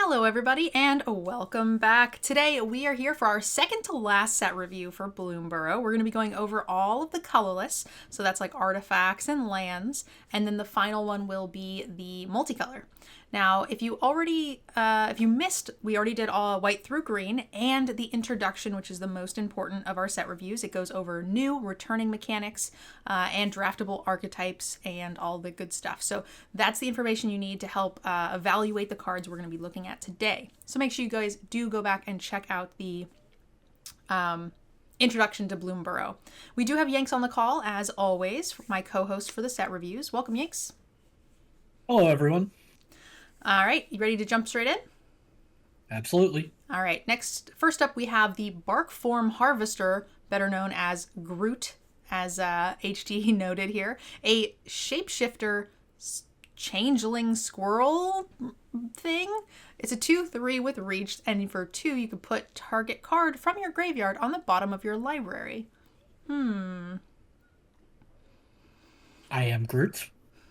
Hello everybody and welcome back. Today we are here for our second to last set review for Bloomburrow. We're going to be going over all of the colorless, so that's like artifacts and lands, and then the final one will be the multicolor. Now, if you missed, we already did all white through green and the introduction, which is the most important of our set reviews. It goes over new returning mechanics and draftable archetypes and all the good stuff. So that's the information you need to help evaluate the cards we're going to be looking at today. So make sure you guys do go back and check out the introduction to Bloomburrow. We do have Yanks on the call, as always, my co-host for the set reviews. Welcome, Yanks. Hello, everyone. All right, you ready to jump straight in? Absolutely. All right, first up, we have the Bark Form Harvester, better known as Groot, as HT noted here. A shapeshifter changeling squirrel thing. It's a 2/3 with reach, and for 2, you can put target card from your graveyard on the bottom of your library. I am Groot.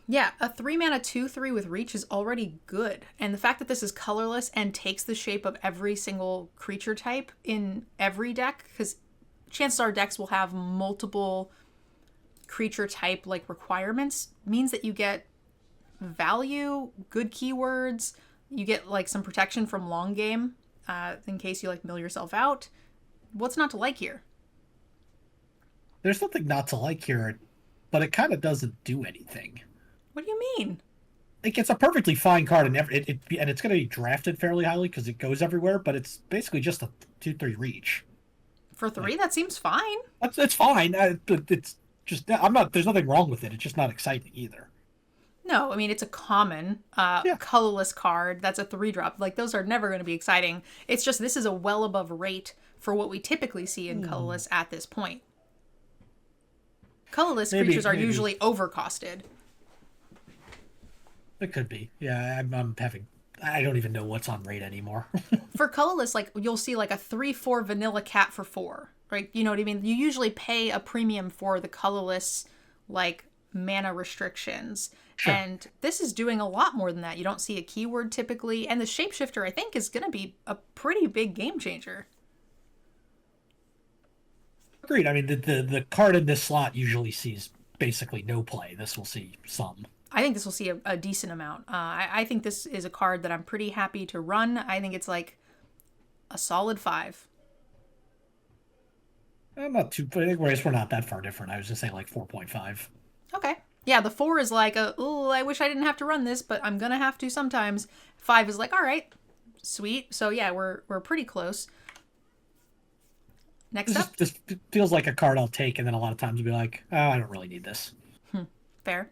Yeah, a 3-mana 2/3 with reach is already good. And the fact that this is colorless and takes the shape of every single creature type in every deck, because chances are decks will have multiple creature type like requirements, means that you get value, good keywords, you get like some protection from long game in case you like mill yourself out. What's not to like here? There's nothing not to like here, but it kind of doesn't do anything. What do you mean? Like, it's a perfectly fine card, and it's going to be drafted fairly highly because it goes everywhere. But it's basically just a 2/3 reach. For 3, that seems fine. It's fine. It's just There's nothing wrong with it. It's just not exciting either. No, I mean, it's a common colorless card. That's a 3-drop. Like, those are never going to be exciting. It's just this is a well above rate for what we typically see in colorless at this point. Colorless creatures are usually overcosted. It could be. Yeah, I don't even know what's on rate anymore. For colorless, like, you'll see like a 3/4 vanilla cat for 4, right? You know what I mean? You usually pay a premium for the colorless, like, mana restrictions. Sure. And this is doing a lot more than that. You don't see a keyword typically. And the shapeshifter, I think, is going to be a pretty big game changer. Agreed. I mean, the card in this slot usually sees basically no play. This will see some. I think this will see a decent amount. I think this is a card that I'm pretty happy to run. I think it's like a solid 5. I'm not too. Anyways, we're not that far different. I was just saying like 4.5. Okay. Yeah, the 4 is like oh, I wish I didn't have to run this, but I'm gonna have to sometimes. 5 is like, all right, sweet. So yeah, we're pretty close. Next up, this feels like a card I'll take, and then a lot of times I'll be like, oh, I don't really need this. Fair.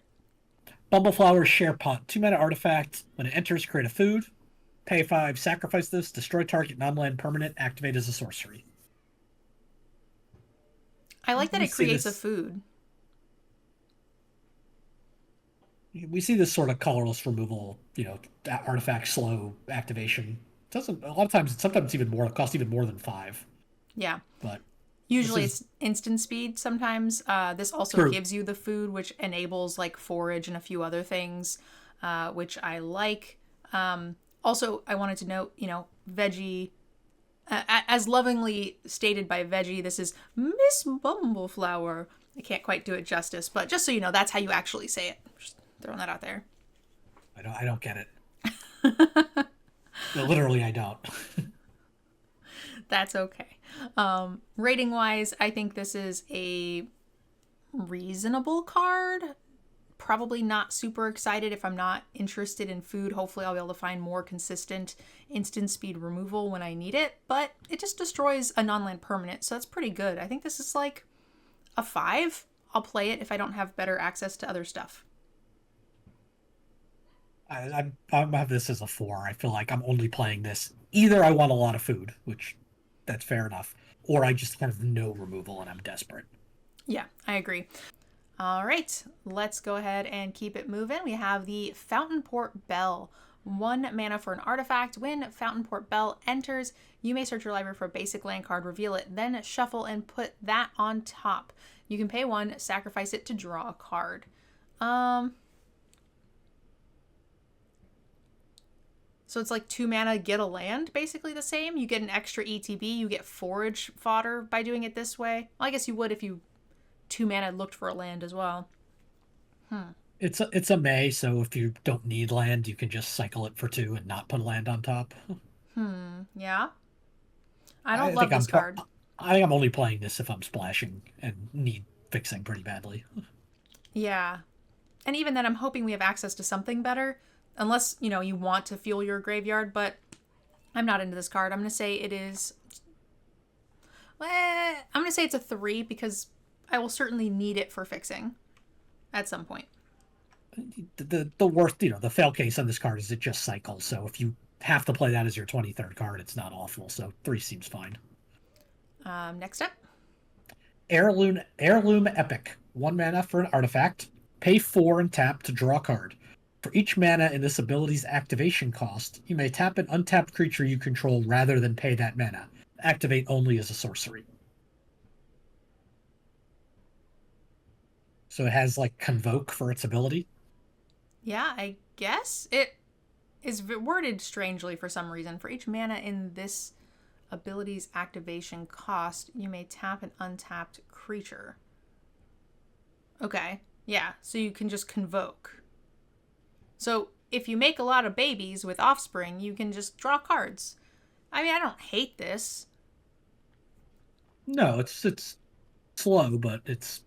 Bumbleflower Share Pot, 2-mana artifact. When it enters, create a food. Pay 5, sacrifice this, destroy target non-land permanent, activate as a sorcery. I like that it creates a food. We see this sort of colorless removal, artifact slow activation. Doesn't a lot of times, sometimes even more, it costs even more than 5. Yeah. But usually it's instant speed sometimes. This also gives you the food, which enables like forage and a few other things, which I like. Also, I wanted to note, Veggie, as lovingly stated by Veggie, this is Miss Bumbleflower. I can't quite do it justice, but just so you know, that's how you actually say it. Just throwing that out there. I don't get it. No, literally, I don't. That's okay. Rating wise, I think this is a reasonable card. Probably not super excited if I'm not interested in food. Hopefully I'll be able to find more consistent instant speed removal when I need it, but it just destroys a non-land permanent, so that's pretty good. I think this is like a 5. I'll play it if I don't have better access to other stuff. I have this as a 4. I feel like I'm only playing this. Either I want a lot of food, which that's fair enough, or I just have no removal and I'm desperate. Yeah, I agree. All right, let's go ahead and keep it moving. We have the Fountainport Bell. 1 mana for an artifact. When Fountainport Bell enters, you may search your library for a basic land card, reveal it, then shuffle and put that on top. You can pay 1, sacrifice it to draw a card. So it's like 2 mana, get a land, basically the same. You get an extra ETB, you get forage fodder by doing it this way. Well, I guess you would if you 2 mana looked for a land as well. It's a May, so if you don't need land, you can just cycle it for 2 and not put a land on top. Yeah. I don't I love think this card. I think I'm only playing this if I'm splashing and need fixing pretty badly. Yeah. And even then, I'm hoping we have access to something better. Unless, you want to fuel your graveyard, but I'm not into this card. I'm going to say it is. I'm going to say it's a 3 because I will certainly need it for fixing at some point. The worst, the fail case on this card is it just cycles. So if you have to play that as your 23rd card, it's not awful. So 3 seems fine. Next up. Heirloom Epic. 1 mana for an artifact. Pay 4 and tap to draw a card. For each mana in this ability's activation cost, you may tap an untapped creature you control rather than pay that mana. Activate only as a sorcery. So it has like Convoke for its ability. Yeah, I guess it is worded strangely for some reason. For each mana in this ability's activation cost, you may tap an untapped creature. Okay, yeah, so you can just Convoke. So if you make a lot of babies with offspring, you can just draw cards. I mean, I don't hate this. No, it's slow, but it's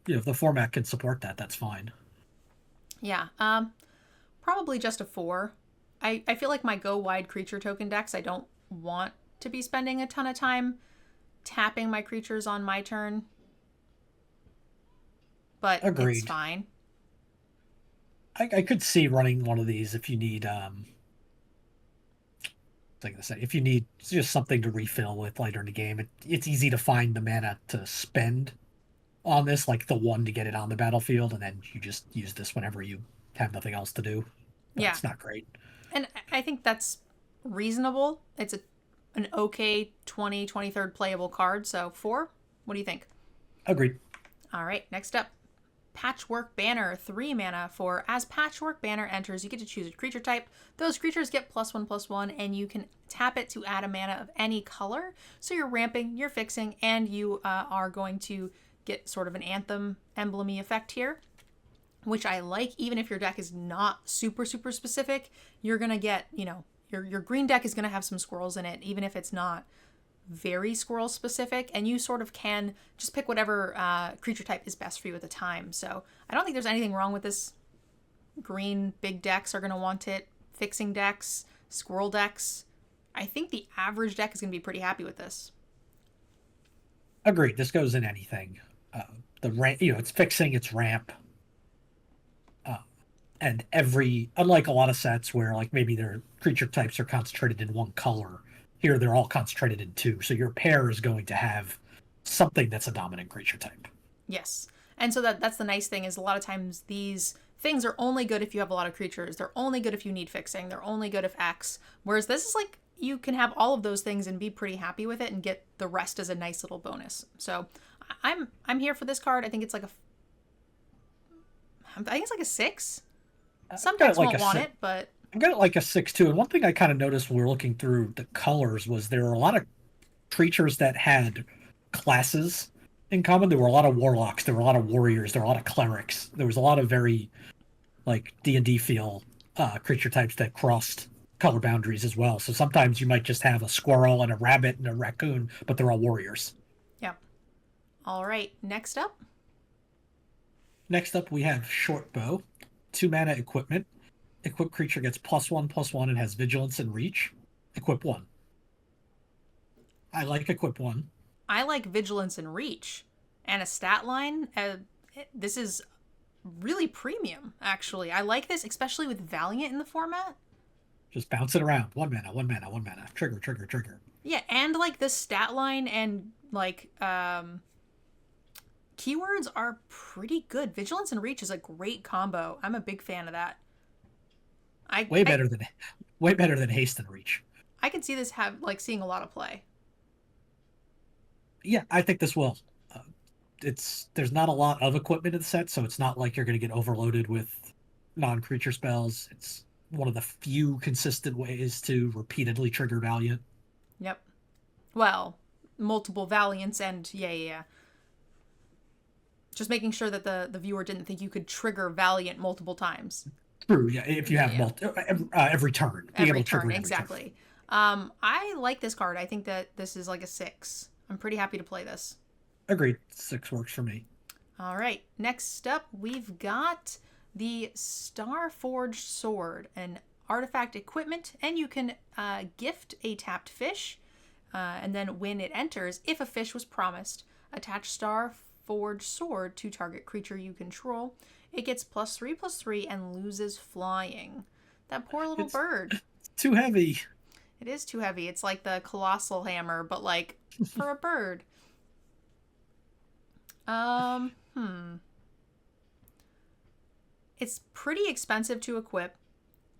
if the format can support that, that's fine. Yeah, probably just a 4. I feel like my go wide creature token decks, I don't want to be spending a ton of time tapping my creatures on my turn. But Agreed. It's fine. I could see running one of these if you need like I say, if you need just something to refill with later in the game. It's easy to find the mana to spend on this, like the 1 to get it on the battlefield, and then you just use this whenever you have nothing else to do. But Yeah. it's not great. And I think that's reasonable. It's an okay 23rd playable card. So 4. What do you think? Agreed. All right, next up. Patchwork Banner, 3 mana for as Patchwork Banner enters, you get to choose a creature type. Those creatures get +1/+1, and you can tap it to add a mana of any color. So you're ramping, you're fixing, and you are going to get sort of an Anthem emblem-y effect here, which I like. Even if your deck is not super specific, you're going to get, your green deck is going to have some squirrels in it, even if it's not very squirrel specific, and you sort of can just pick whatever creature type is best for you at the time. So I don't think there's anything wrong with this. Green big decks are going to want it. Fixing decks, squirrel decks. I think the average deck is going to be pretty happy with this. Agreed. This goes in anything. The ramp, it's fixing, it's ramp, and unlike a lot of sets where like maybe their creature types are concentrated in one color. Here, they're all concentrated in 2, so your pair is going to have something that's a dominant creature type. Yes. And so that's the nice thing is a lot of times these things are only good if you have a lot of creatures. They're only good if you need fixing. They're only good if X. Whereas this is like you can have all of those things and be pretty happy with it and get the rest as a nice little bonus. So I'm here for this card. I think it's like a 6. Some decks won't want it, but I've got it like a 6-2, and one thing I kind of noticed when we were looking through the colors was there were a lot of creatures that had classes in common. There were a lot of warlocks, there were a lot of warriors, there were a lot of clerics. There was a lot of very like D&D feel creature types that crossed color boundaries as well. So sometimes you might just have a squirrel and a rabbit and a raccoon, but they're all warriors. Yep. All right, next up. Next up we have Short Bow, 2 mana equipment. Equip creature gets +1/+1 and has vigilance and reach. Equip 1. I like equip 1. I like vigilance and reach. And a stat line. This is really premium, actually. I like this, especially with Valiant in the format. Just bounce it around. 1 mana, 1 mana, 1 mana. Trigger. Yeah, and like the stat line and like keywords are pretty good. Vigilance and reach is a great combo. I'm a big fan of that. Way better than haste and reach. I can see this seeing a lot of play. Yeah, I think this will. There's not a lot of equipment in the set, so it's not like you're going to get overloaded with non-creature spells. one of the few consistent ways to repeatedly trigger Valiant. Yep. Well, multiple Valiants and yeah. Just making sure that the viewer didn't think you could trigger Valiant multiple times. True, yeah. If you have Yeah. every turn, being able Every to trigger turn, it every turn. exactly. I like this card. I think that this is like a 6. I'm pretty happy to play this. Agreed. 6 works for me. All right. Next up, we've got the Starforged Sword, an artifact equipment, and you can gift a tapped fish. And then when it enters, if a fish was promised, attach Starforged Sword to target creature you control. It gets +3/+3 and loses flying. That poor little It's bird. too heavy. It is too heavy. It's like the colossal hammer, but like for a bird. Um, hmm. It's pretty expensive to equip.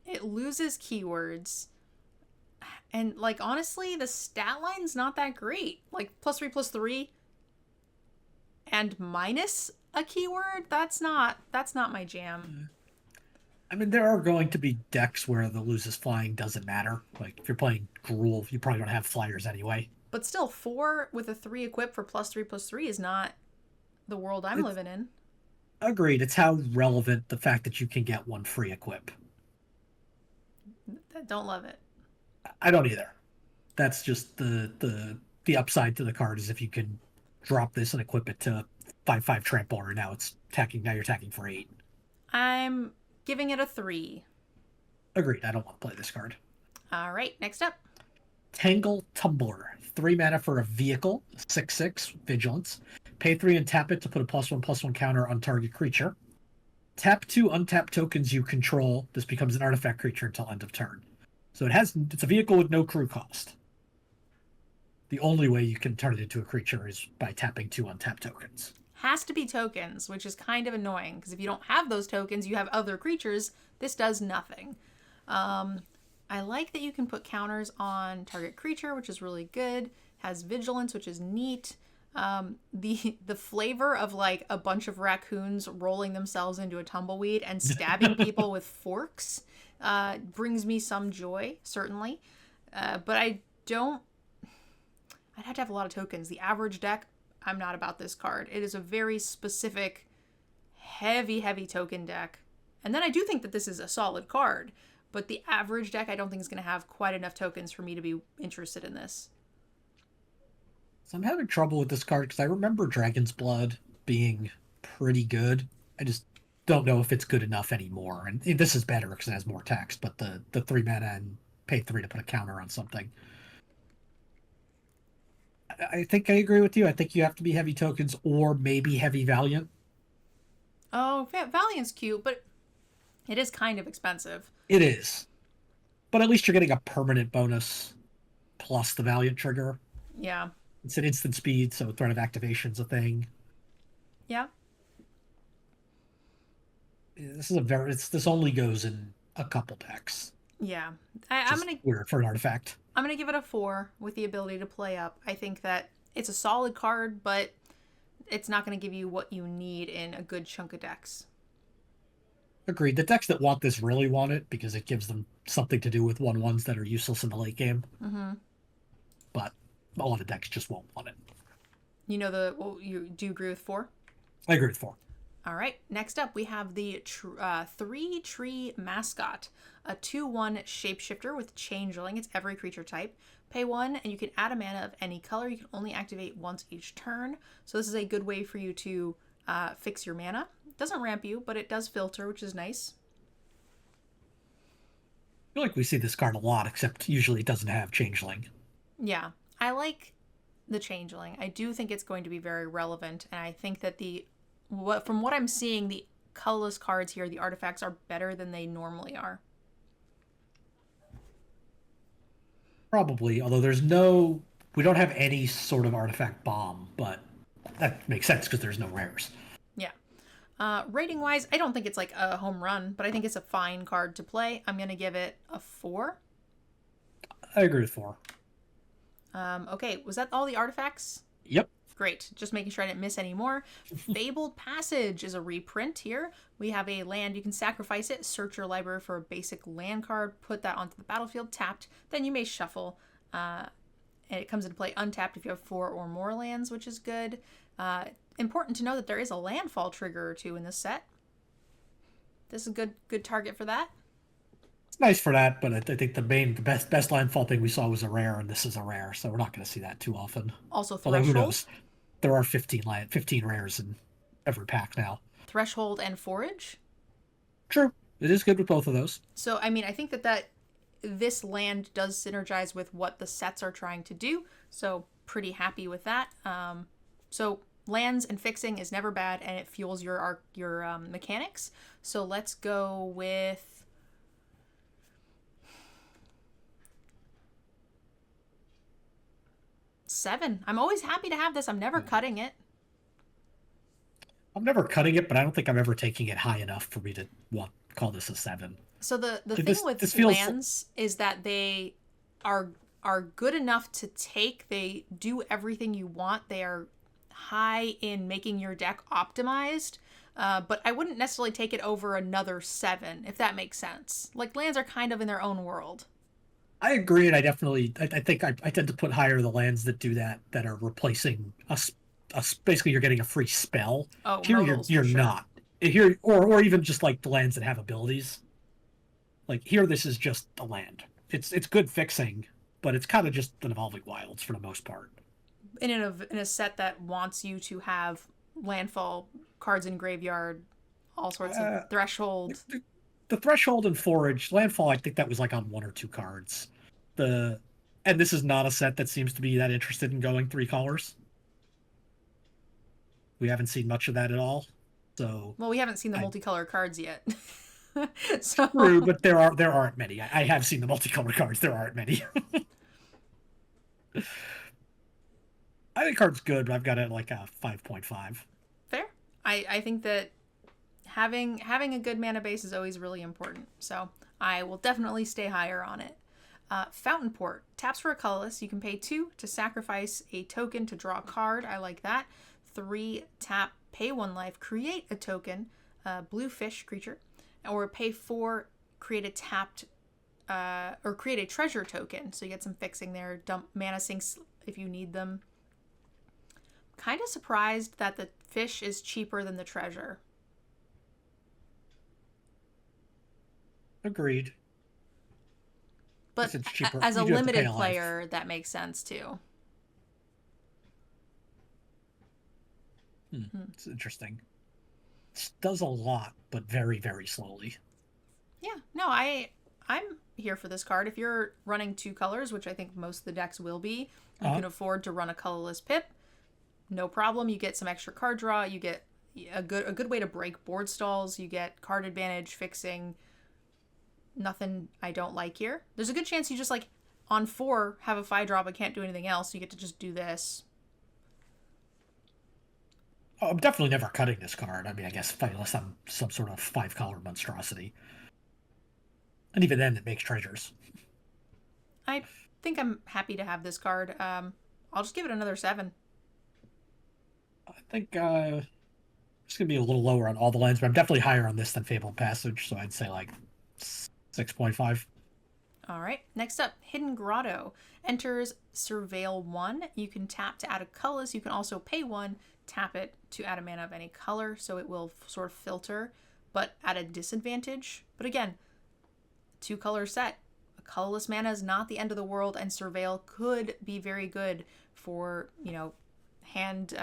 It loses keywords. And like honestly, the stat line's not that great. Like +3/+3 and minus a keyword, that's not my jam. I mean, there are going to be decks where the loses flying doesn't matter. Like if you're playing Gruul, you probably don't have flyers anyway. But still, 4 with a 3 equip for +3/+3 is not the world I'm It's living in. agreed. It's how relevant the fact that you can get one free equip. Don't love it. I don't either. That's just the upside to the card is if you can drop this and equip it to 5/5 trample, and now it's attacking. Now you're attacking for 8. I'm giving it a 3. Agreed. I don't want to play this card. All right, next up. Tangle Tumbler. 3 mana for a vehicle. 6/6 vigilance. Pay 3 and tap it to put a +1/+1 counter on target creature. Tap 2 untap tokens you control. This becomes an artifact creature until end of turn. So it's a vehicle with no crew cost. The only way you can turn it into a creature is by tapping 2 untap tokens. Has to be tokens, which is kind of annoying because if you don't have those tokens, you have other creatures. This does nothing. I like that you can put counters on target creature, which is really good. Has vigilance, which is neat. The flavor of like a bunch of raccoons rolling themselves into a tumbleweed and stabbing people with forks brings me some joy, certainly. But I don't. I'd have to have a lot of tokens. The average deck, I'm not about this card. It is a very specific, heavy token deck. And then I do think that this is a solid card. But the average deck, I don't think is going to have quite enough tokens for me to be interested in this. So I'm having trouble with this card because I remember Dragon's Blood being pretty good. I just don't know if it's good enough anymore. And this is better because it has more text, but the 3 mana and pay 3 to put a counter on something. I think I agree with you. I think you have to be heavy tokens or maybe heavy Valiant. Oh, Valiant's cute, but it is kind of expensive. It is. But at least you're getting a permanent bonus plus the Valiant trigger. Yeah. It's an instant speed, so threat of activation's a thing. Yeah. This only goes in a couple decks. Yeah. I'm weird for an artifact. I'm gonna give it a 4 with the ability to play up. I think that it's a solid card, but it's not gonna give you what you need in a good chunk of decks. Agreed. The decks that want this really want it because it gives them something to do with 1/1s that are useless in the late game. Mm-hmm. But a lot of decks just won't want it. You know you do agree with 4? I agree with 4. All right. Next up, we have the 3-tree mascot, a 2/1 shapeshifter with changeling. It's every creature type. Pay 1, and you can add a mana of any color. You can only activate once each turn. So this is a good way for you to fix your mana. It doesn't ramp you, but it does filter, which is nice. I feel like we see this card a lot, except usually it doesn't have changeling. Yeah, I like the changeling. I do think it's going to be very relevant, and I think that from what I'm seeing, the colorless cards here, the artifacts, are better than they normally are. Probably, although we don't have any sort of artifact bomb, but that makes sense because there's no rares. Yeah. Rating wise, I don't think it's like a home run, but I think it's a fine card to play. I'm going to give it a 4. I agree with 4. Okay, was that all the artifacts? Yep. Great. Just making sure I didn't miss any more. Fabled Passage is a reprint here. We have a land. You can sacrifice it, search your library for a basic land card, put that onto the battlefield tapped. Then you may shuffle. And it comes into play untapped if you have 4 or more lands, which is good. Important to know that there is a landfall trigger or 2 in this set. This is a good target for that. It's nice for that, but I think the best landfall thing we saw was a rare, and this is a rare, so we're not going to see that too often. Also, Although who Threshold. knows? There are 15 rares in every pack now. Threshold and Forage. True. It is good with both of those. So, I mean, I think that this land does synergize with what the sets are trying to do. So, pretty happy with that. So, lands and fixing is never bad, and it fuels your mechanics. So, let's go with... $7. I'm always happy to have this. I'm never cutting it. I'm never cutting it, but I don't think I'm ever taking it high enough for me to call this a 7. So the thing with lands is that they are good enough to take. They do everything you want. They are high in making your deck optimized. But I wouldn't necessarily take it over another 7, if that makes sense. Like, lands are kind of in their own world. I agree, and I think I tend to put higher the lands that do that are replacing us. Basically, you're getting a free spell. Oh, here you're sure. not. Here, or even just like the lands that have abilities. Like here, this is just a land. It's good fixing, but it's kind of just an Evolving Wilds for the most part. In a set that wants you to have landfall cards in graveyard, all sorts of threshold. The Threshold and Forage, Landfall, I think that was like on 1 or 2 cards. And this is not a set that seems to be that interested in going 3 colors. We haven't seen much of that at all. So well, we haven't seen the multicolor cards yet. So true, but there aren't many. I have seen the multicolor cards. There aren't many. I think card's good, but I've got it like a 5.5. Fair. I think that having a good mana base is always really important. So I will definitely stay higher on it. Fountain Port. Taps for a colorless. You can pay 2 to sacrifice a token to draw a card. I like that. 3 tap, pay 1 life, create a token, blue fish creature, or pay 4, create a tapped, or create a treasure token. So you get some fixing there. Dump mana sinks if you need them. Kind of surprised that the fish is cheaper than the treasure. Agreed. But it's cheaper. As a limited player, that makes sense too. It's interesting. It does a lot, but very, very slowly. Yeah, no, I'm here for this card. If you're running 2 colors, which I think most of the decks will be, you can afford to run a colorless pip. No problem. You get some extra card draw. You get a good way to break board stalls. You get card advantage, fixing. Nothing I don't like here. There's a good chance you just like on 4 have a 5 drop but can't do anything else. You get to just do this. I'm definitely never cutting this card. I mean, I guess unless I'm some sort of 5-color monstrosity. And even then, it makes treasures. I think I'm happy to have this card. I'll just give it another 7. I think it's going to be a little lower on all the lands, but I'm definitely higher on this than Fabled Passage, so I'd say like 6.5. All right. Next up, Hidden Grotto. Enters Surveil 1. You can tap to add a colorless. You can also pay 1, tap it to add a mana of any color, so it will sort of filter, but at a disadvantage. But again, 2-color set. A colorless mana is not the end of the world, and Surveil could be very good for, hand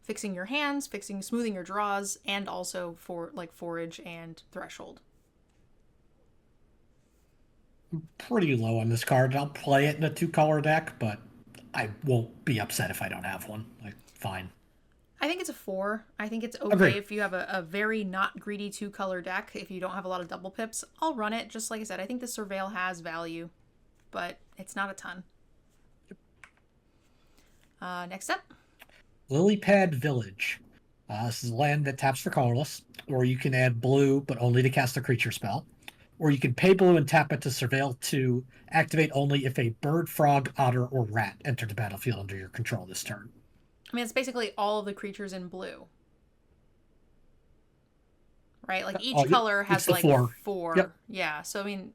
fixing your hands, smoothing your draws, and also for like Forage and Threshold. I'm pretty low on this card. I'll play it in a 2-color deck, but I won't be upset if I don't have one. Like, fine. I think it's a 4. I think it's okay Agreed. if you have a very not greedy 2-color deck. If you don't have a lot of double pips, I'll run it. Just like I said, I think the Surveil has value, but it's not a ton. Next up. Lilypad Village. This is a land that taps for colorless, or you can add blue, but only to cast a creature spell. or you can pay blue and tap it to surveil to activate only if a bird, frog, otter, or rat enter the battlefield under your control this turn. I mean, it's basically all of the creatures in blue, right? Like Oh, each color it's has the like four. Yep. four. Yeah. So I mean,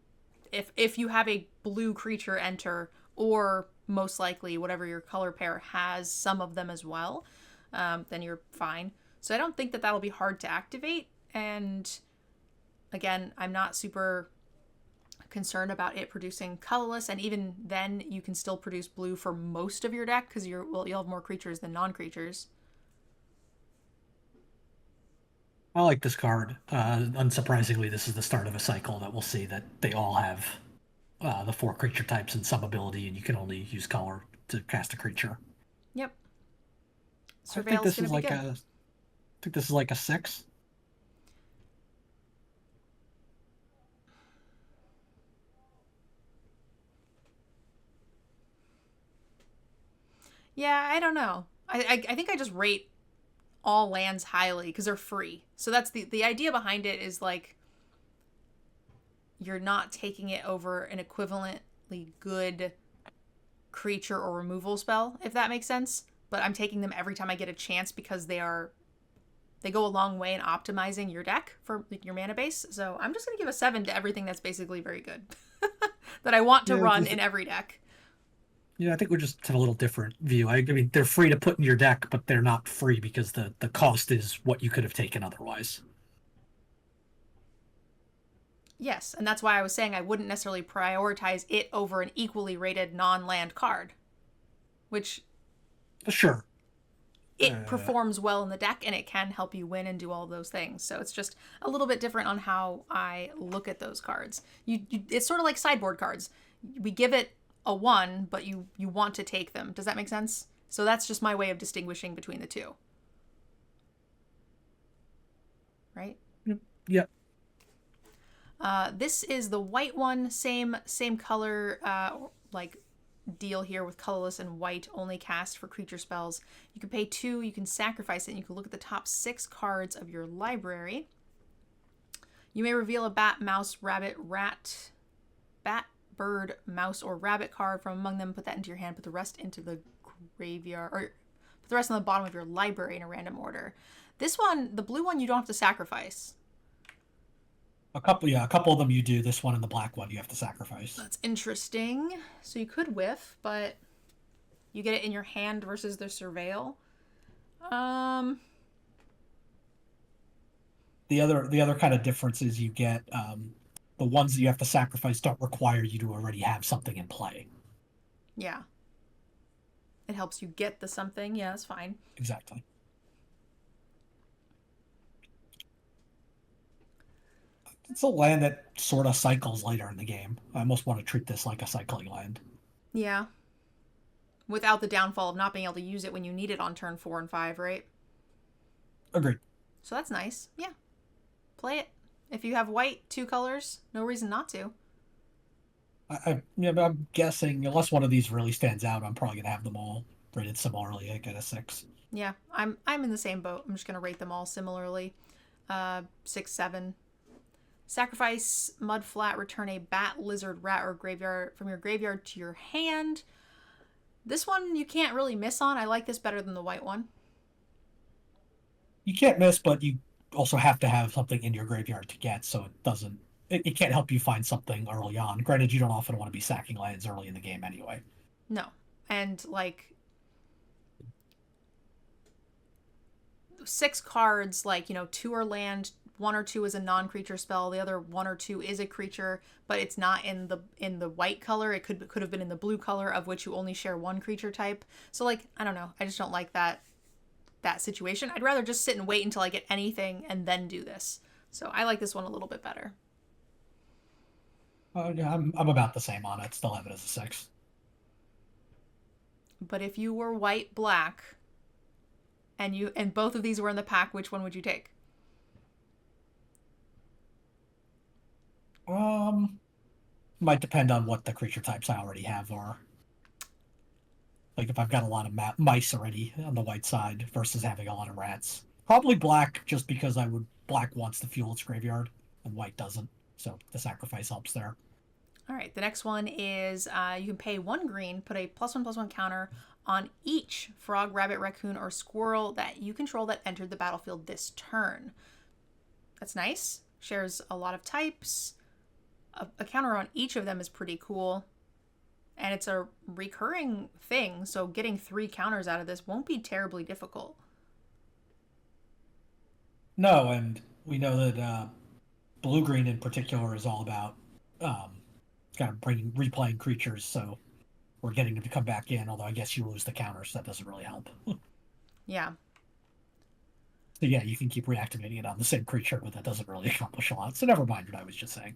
if you have a blue creature enter, or most likely whatever your color pair has some of them as well, then you're fine. So I don't think that that'll be hard to activate. And again, I'm not super concerned about it producing colorless, and even then you can still produce blue for most of your deck because you'll have more creatures than non-creatures. I like this card. Unsurprisingly, this is the start of a cycle that we'll see that they all have the four creature types and some ability, and you can only use color to cast a creature. Yep. I think Surveil's this gonna is be like good. a. I think this is like a 6. Yeah, I don't know. I think I just rate all lands highly because they're free. So that's the idea behind it, is like you're not taking it over an equivalently good creature or removal spell, if that makes sense. But I'm taking them every time I get a chance because they go a long way in optimizing your deck for your mana base. So I'm just gonna give a 7 to everything that's basically very good that I want to Yeah, run in every deck. I think we just have a little different view. I mean, they're free to put in your deck, but they're not free because the cost is what you could have taken otherwise. Yes, and that's why I was saying I wouldn't necessarily prioritize it over an equally rated non-land card, which Sure. it performs well in the deck and it can help you win and do all those things. So it's just a little bit different on how I look at those cards. It's sort of like sideboard cards. We give it a 1, but you want to take them. Does that make sense? So that's just my way of distinguishing between the two. Right? Yeah. This is the white one, same color, like deal here with colorless and white, only cast for creature spells. You can pay 2, you can sacrifice it, and you can look at the top 6 cards of your library. You may reveal a bat, mouse, rabbit, rat, bat, bird, mouse, or rabbit card from among them. Put that into your hand. Put the rest into the graveyard, or put the rest on the bottom of your library in a random order. This one, the blue one, you don't have to sacrifice. A couple of them you do. This one and the black one you have to sacrifice. That's interesting. So you could whiff, but you get it in your hand versus the surveil. The other kind of difference is you get the ones that you have to sacrifice don't require you to already have something in play. Yeah. It helps you get the something. Yeah, that's fine. Exactly. It's a land that sort of cycles later in the game. I almost want to treat this like a cycling land. Yeah. Without the downfall of not being able to use it when you need it on turn 4 and 5, right? Agreed. So that's nice. Yeah. Play it. If you have white, 2 colors, no reason not to. But I'm guessing unless one of these really stands out, I'm probably gonna have them all rated similarly. I get a 6. Yeah, I'm in the same boat. I'm just gonna rate them all similarly. 6, 7. Sacrifice mudflat, return a bat, lizard, rat, or graveyard from your graveyard to your hand. This one you can't really miss on. I like this better than the white one. You can't miss, but you also have to have something in your graveyard to get, so it can't help you find something early on. Granted, you don't often want to be sacking lands early in the game anyway. No. And like 6 cards, like, 2 are land, 1 or 2 is a non-creature spell, the other 1 or 2 is a creature, but it's not in the white color. It could have been in the blue color, of which you only share 1 creature type. So like, I don't know. I just don't like that situation. I'd rather just sit and wait until I get anything and then do this. So I like this one a little bit better. Yeah, I'm about the same on it. Still have it as a 6. But if you were white black and both of these were in the pack, which one would you take? Might depend on what the creature types I already have are. Like if I've got a lot of mice already on the white side versus having a lot of rats. Probably black, just because black wants to fuel its graveyard and white doesn't. So the sacrifice helps there. All right, the next one is you can pay 1 green, put a +1/+1 counter on each frog, rabbit, raccoon, or squirrel that you control that entered the battlefield this turn. That's nice. Shares a lot of types. A counter on each of them is pretty cool. And it's a recurring thing, so getting 3 counters out of this won't be terribly difficult. No, and we know that blue green in particular is all about kind of replaying creatures, so we're getting them to come back in, although I guess you lose the counters, so that doesn't really help. Yeah. So yeah, you can keep reactivating it on the same creature, but that doesn't really accomplish a lot. So never mind what I was just saying.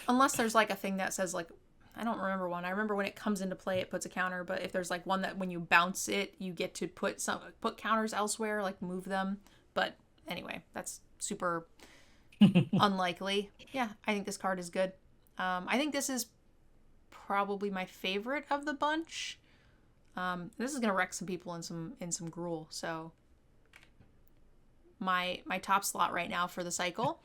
Unless there's like a thing that says like, I don't remember one. I remember when it comes into play, it puts a counter. But if there's like one that when you bounce it, you get to put counters elsewhere, like move them. But anyway, that's super unlikely. Yeah, I think this card is good. I think this is probably my favorite of the bunch. This is gonna wreck some people in some gruel. So my top slot right now for the cycle.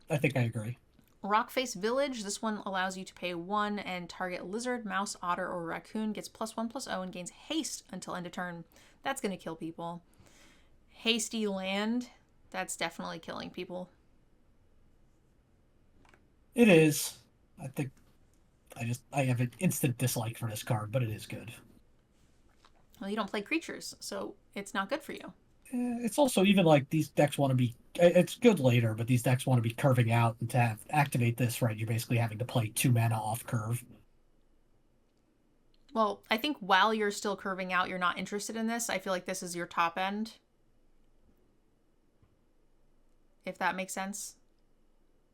I think I agree. Rockface Village. This one allows you to pay 1 and target lizard, mouse, otter, or raccoon gets +1/+0 and gains haste until end of turn. That's going to kill people. Hasty Land. That's definitely killing people. It is. I think I have an instant dislike for this card, but it is good. Well, you don't play creatures, so it's not good for you. It's also even like these decks want to be. It's good later, but these decks want to be curving out, and to activate this, right, you're basically having to play 2 mana off curve. Well, I think while you're still curving out, you're not interested in this. I feel like this is your top end. If that makes sense.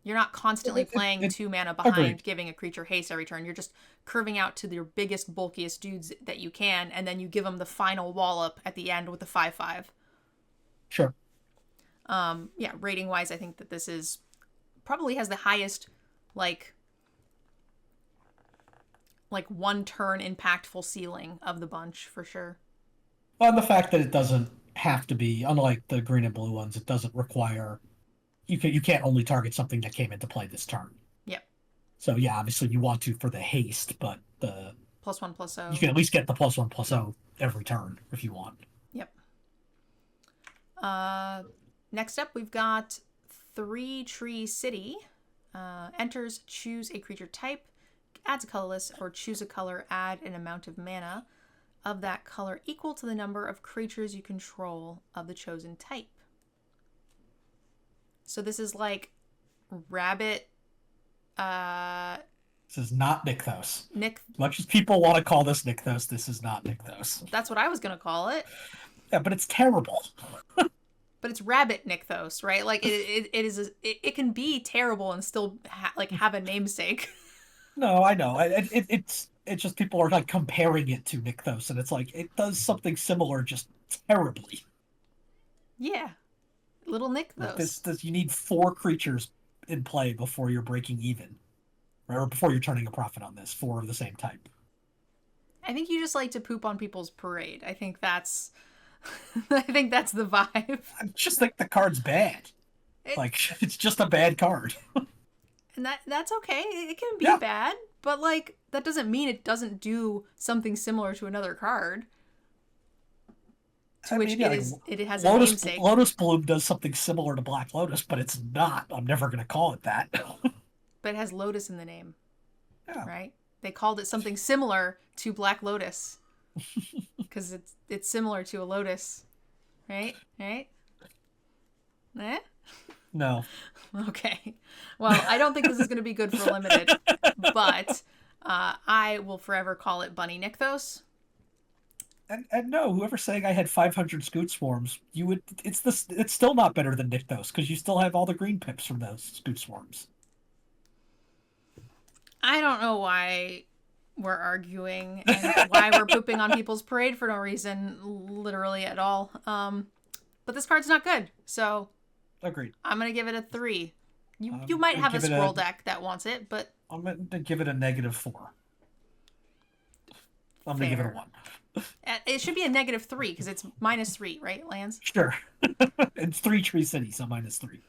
You're not constantly playing 2 mana behind, agreed. giving a creature haste every turn. You're just curving out to your biggest, bulkiest dudes that you can, and then you give them the final wallop at the end with the 5/5. Sure. Yeah, rating wise, I think that this is probably has the highest like 1 turn impactful ceiling of the bunch for sure. Well, and the fact that it doesn't have to be, unlike the green and blue ones, it doesn't require you can't only target something that came into play this turn. Yep. So yeah, obviously you want to for the haste, but the +1/+0. you can at least get the +1/+0 every turn if you want. Yep. Next up, we've got 3 Tree City. Enters, choose a creature type, adds a colorless, or choose a color, add an amount of mana of that color equal to the number of creatures you control of the chosen type. So this is like rabbit. This is not Nykthos. As much as people want to call this Nykthos, this is not Nykthos. That's what I was gonna call it. Yeah, but it's terrible. But it's rabbit Nykthos, right? Like it can be terrible and still have a namesake. No, I know. It's just people are like comparing it to Nykthos, and it's like it does something similar, just terribly. Yeah, little Nykthos. Like this, you need 4 creatures in play before you're breaking even, right? Or before you're turning a profit on this. 4 of the same type. I think you just like to poop on people's parade. I think that's the vibe. I just think the card's bad. It's just a bad card. And that's okay. It can be bad, but like that doesn't mean it doesn't do something similar to another card. It has a namesake. Lotus Bloom does something similar to Black Lotus, but it's not. I'm never going to call it that. But it has Lotus in the name. Yeah. Right? They called it something similar to Black Lotus. Because it's similar to a lotus. Right? Right? Eh? No. Okay. Well, I don't think this is going to be good for limited, but I will forever call it Bunny Nykthos. And no, whoever's saying I had 500 Scoot Swarms, it's still not better than Nykthos, because you still have all the green pips from those Scoot Swarms. I don't know why we're arguing and why we're pooping on people's parade for no reason, literally at all. But this card's not good, so agreed. I'm gonna give it a 3. You might have a scroll deck that wants it, but I'm gonna give it a -4. I'm gonna give it a 1. It should be a -3 because it's -3, right? Lands. Sure. It's 3 Tree City, so -3.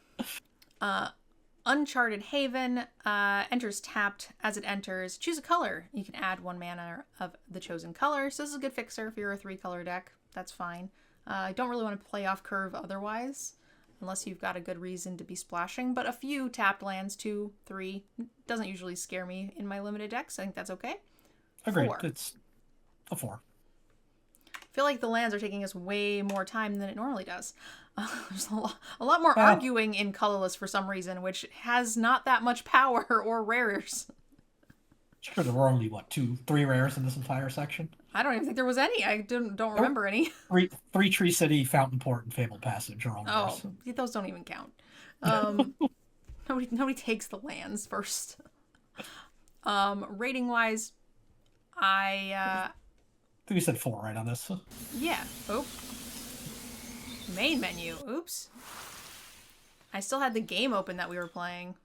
Uncharted Haven enters tapped. As it enters, choose a color. You can add 1 mana of the chosen color. So this is a good fixer if you're a 3-color deck. That's fine. I don't really want to play off curve otherwise, unless you've got a good reason to be splashing. But a few tapped lands, 2, 3, doesn't usually scare me in my limited decks. I think that's okay. Agreed. 4. It's a 4. I feel like the lands are taking us way more time than it normally does. There's a lot more arguing in Colorless for some reason, which has not that much power or rares. Sure, there were only, 2, 3 rares in this entire section? I don't even think there was any. I don't remember any. Three Tree City, Fountain Port, and Fabled Passage are all rares. Oh, those don't even count. Nobody takes the lands first. Rating wise, I think we said 4 right on this. Yeah. Oh. Main menu. Oops. I still had the game open that we were playing.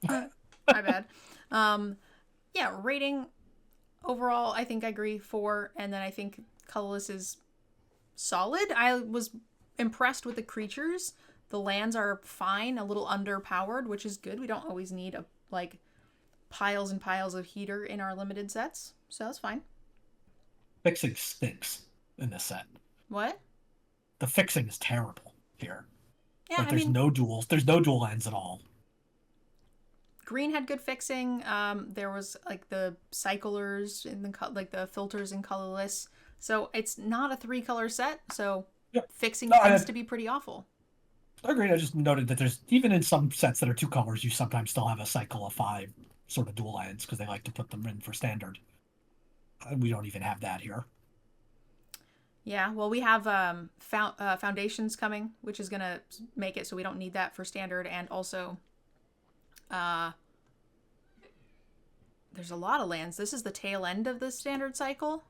My bad. Yeah, rating overall, I think I agree 4, and then I think Colorless is solid. I was impressed with the creatures. The lands are fine, a little underpowered, which is good. We don't always need piles and piles of heater in our limited sets, so that's fine. Fixing stinks in this set. What? The fixing is terrible here. Yeah, there's no duels. There's no dual lands at all. Green had good fixing. There was the cyclers in the filters in Colorless. So it's not a 3-color set. So fixing tends to be pretty awful. Agreed. I just noted that there's, even in some sets that are 2 colors, you sometimes still have a cycle of 5 sort of dual lands because they like to put them in for standard. We don't even have that here. Yeah, well, we have foundations coming, which is going to make it so we don't need that for standard. And also, there's a lot of lands. This is the tail end of the standard cycle.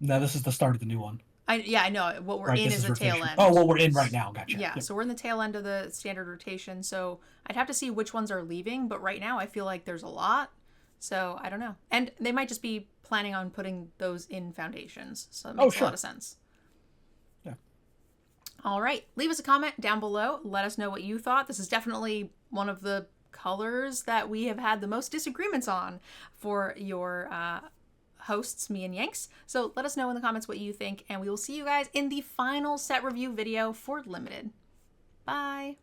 No, this is the start of the new one. I know. What we're in is the tail end. Oh, what we're in right now. Gotcha. Yeah, so we're in the tail end of the standard rotation. So I'd have to see which ones are leaving. But right now, I feel like there's a lot. So I don't know. And they might just be planning on putting those in foundations. So it makes a lot of sense. Yeah. All right. Leave us a comment down below. Let us know what you thought. This is definitely one of the colors that we have had the most disagreements on for your hosts, me and Yanks. So let us know in the comments what you think, and we will see you guys in the final set review video for Limited. Bye.